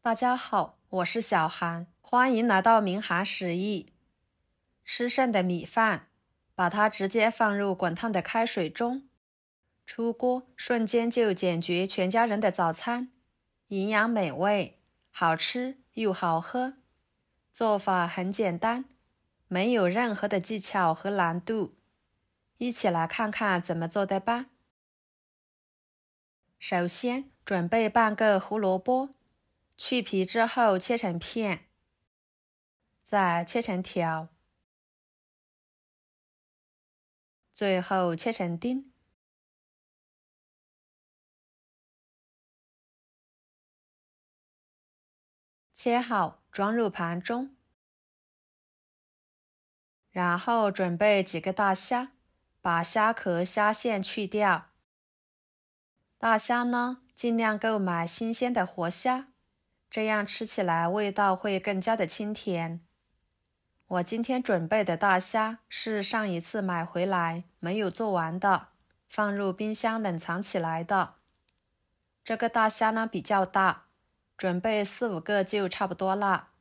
大家好，我是小韩，欢迎来到明涵食艺。吃剩的米饭，把它直接放入滚烫的开水中，出锅瞬间就解决全家人的早餐，营养美味，好吃又好喝。做法很简单，没有任何的技巧和难度。一起来看看怎么做的吧。首先准备半个胡萝卜，去皮之后切成片，再切成条，最后切成丁。切好装入盘中，然后准备几个大虾，把虾壳虾线去掉。大虾呢，尽量购买新鲜的活虾，这样吃起来味道会更加的清甜。我今天准备的大虾是上一次买回来没有做完的，放入冰箱冷藏起来的。这个大虾呢比较大，准备4、5个就差不多了。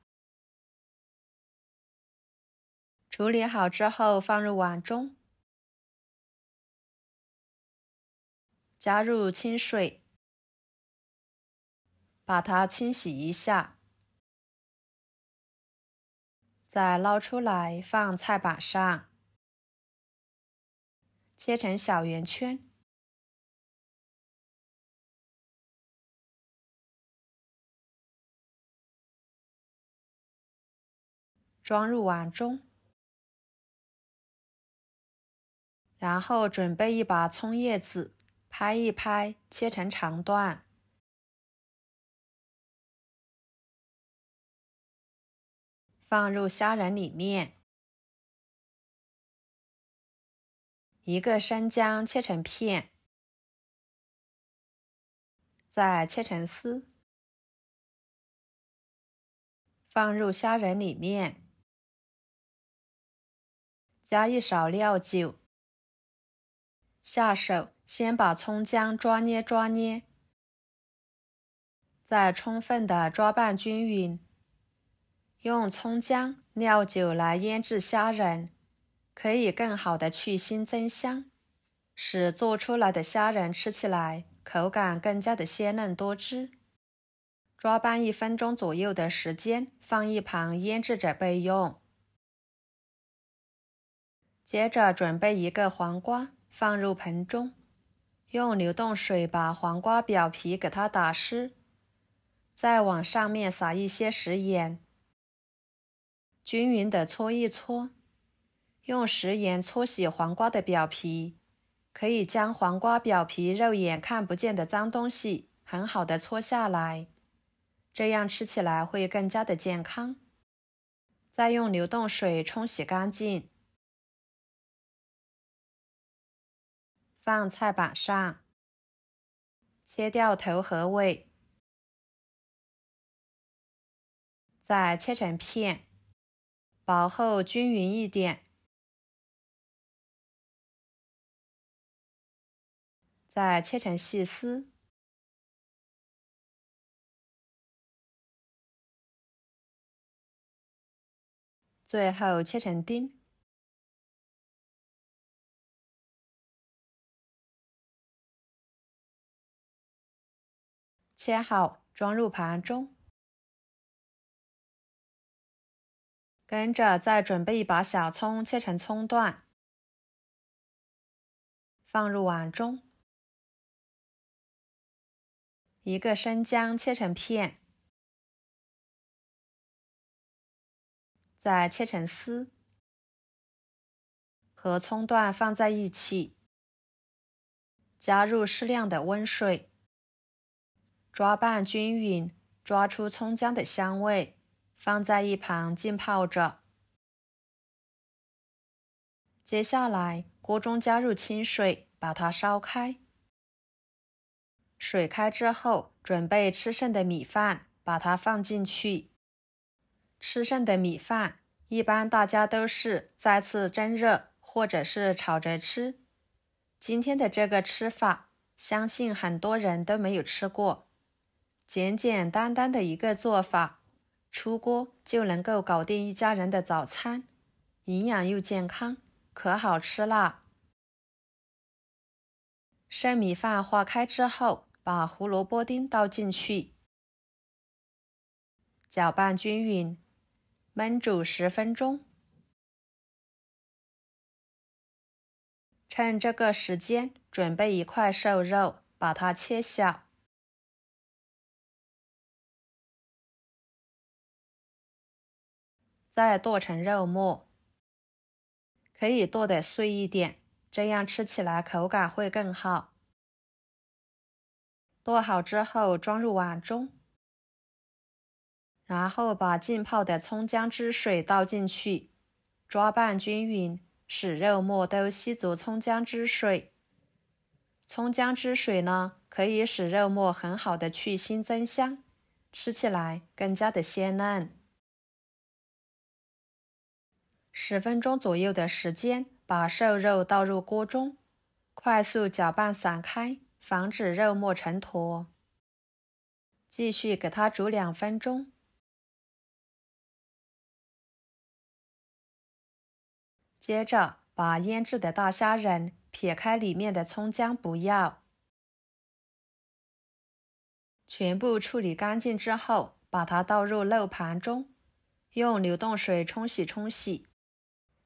处理好之后放入碗中，加入清水，把它清洗一下，再捞出来放菜板上，切成小圆圈，装入碗中。然后准备一把葱叶子，拍一拍，切成长段，放入虾仁里面。一个生姜切成片，再切成丝，放入虾仁里面，加一勺料酒。下手先把葱姜抓捏，再充分的抓拌均匀。用葱姜、料酒来腌制虾仁，可以更好的去腥增香，使做出来的虾仁吃起来口感更加的鲜嫩多汁。抓拌1分钟左右的时间，放一旁腌制着备用。接着准备一个黄瓜，放入盆中，用流动水把黄瓜表皮给它打湿，再往上面撒一些食盐，均匀的搓一搓。用食盐搓洗黄瓜的表皮，可以将黄瓜表皮肉眼看不见的脏东西很好的搓下来，这样吃起来会更加的健康。再用流动水冲洗干净，放菜板上，切掉头和尾，再切成片，薄厚均匀一点，再切成细丝，最后切成丁。切好装入盘中，跟着再准备一把小葱切成葱段，放入碗中。一个生姜切成片，再切成丝，和葱段放在一起，加入适量的温水，抓拌均匀，抓出葱姜的香味，放在一旁浸泡着。接下来锅中加入清水，把它烧开。水开之后，准备吃剩的米饭，把它放进去。吃剩的米饭，一般大家都是再次蒸热，或者是炒着吃。今天的这个吃法，相信很多人都没有吃过。简简单单的一个做法，出锅就能够搞定一家人的早餐，营养又健康，可好吃啦！生米饭化开之后，把胡萝卜丁倒进去，搅拌均匀，焖煮10分钟。趁这个时间，准备一块瘦肉，把它切小。再剁成肉末，可以剁得碎一点，这样吃起来口感会更好。剁好之后装入碗中，然后把浸泡的葱姜汁水倒进去，抓拌均匀，使肉末都吸足葱姜汁水。葱姜汁水呢，可以使肉末很好的去腥增香，吃起来更加的鲜嫩。10分钟左右的时间，把瘦肉倒入锅中，快速搅拌散开，防止肉末成坨。继续给它煮2分钟。接着把腌制的大虾仁撇开里面的葱姜不要，全部处理干净之后，把它倒入漏盘中，用流动水冲洗冲洗，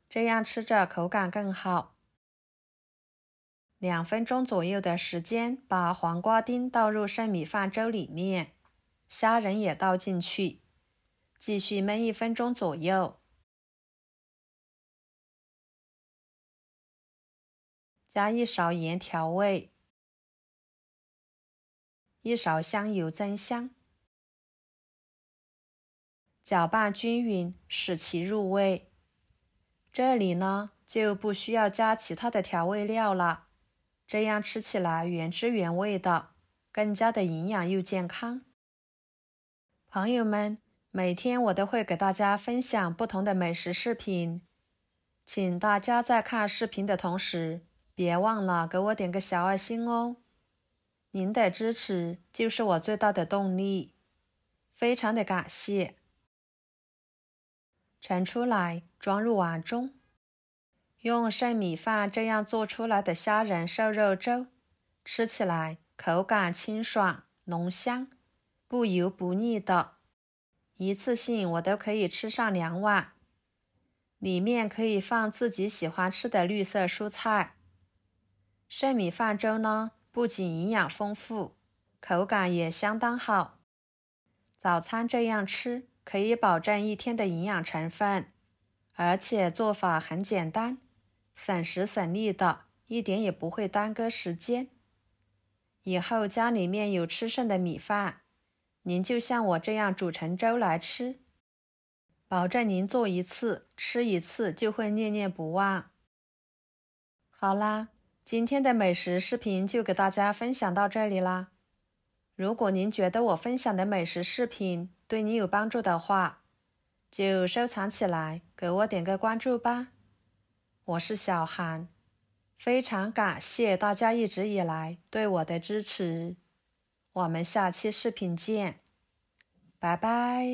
这样吃着口感更好。2分钟左右的时间，把黄瓜丁倒入生米饭粥里面，虾仁也倒进去，继续焖1分钟左右。加1勺盐调味，1勺香油增香，搅拌均匀，使其入味。这里呢，就不需要加其他的调味料了，这样吃起来原汁原味的，更加的营养又健康。朋友们，每天我都会给大家分享不同的美食视频，请大家在看视频的同时，别忘了给我点个小爱心哦。您的支持就是我最大的动力，非常的感谢。盛出来，装入碗中。用生米饭这样做出来的虾仁瘦肉粥，吃起来口感清爽浓香，不油不腻的，一次性我都可以吃上2碗。里面可以放自己喜欢吃的绿色蔬菜。生米饭粥呢，不仅营养丰富，口感也相当好。早餐这样吃，可以保证1天的营养成分，而且做法很简单，省时省力的，一点也不会耽搁时间。以后家里面有吃剩的米饭，您就像我这样煮成粥来吃，保证您做一次吃一次就会念念不忘。好啦，今天的美食视频就给大家分享到这里啦。如果您觉得我分享的美食视频对你有帮助的话，就收藏起来，给我点个关注吧。我是小韩，非常感谢大家一直以来对我的支持。我们下期视频见，拜拜。